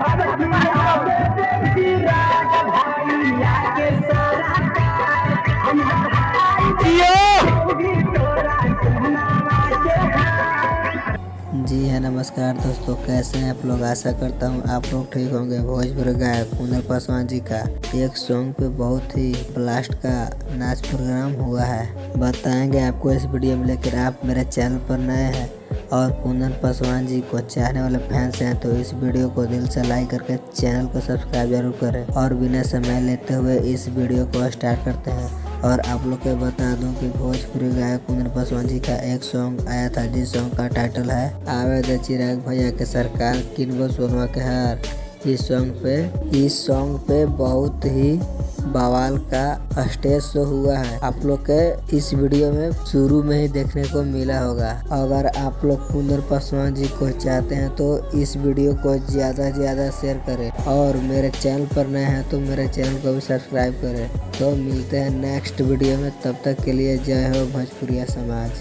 जी है, नमस्कार दोस्तों, कैसे हैं आप लोग। आशा करता हूँ आप लोग ठीक होंगे। भोजपुरी गायक कुंदन पासवान जी का एक सॉन्ग पे बहुत ही ब्लास्ट का नाच प्रोग्राम हुआ है, बताएंगे आपको इस वीडियो में। लेकिन आप मेरे चैनल पर नए हैं और कुंदन पासवान जी को चाहने वाले फैंस हैं तो इस वीडियो को दिल से लाइक करके चैनल को सब्सक्राइब जरूर करें। और बिना समय लेते हुए इस वीडियो को स्टार्ट करते हैं। और आप लोग को बता दूं कि भोजपुरी गायक कुंदन पासवान जी का एक सॉन्ग आया था जिस सॉन्ग का टाइटल है आवे दे चिराग भैया के सरकार किनबो सोनवा के हार। इस सॉन्ग पे बहुत ही बवाल का स्टेज शो हुआ है। आप लोग के इस वीडियो में शुरू में ही देखने को मिला होगा। अगर आप लोग कुंदन पासवान जी को चाहते हैं तो इस वीडियो को ज़्यादा से ज़्यादा शेयर करें। और मेरे चैनल पर नए हैं तो मेरे चैनल को भी सब्सक्राइब करें। तो मिलते हैं नेक्स्ट वीडियो में, तब तक के लिए जय हो भोजपुरिया समाज।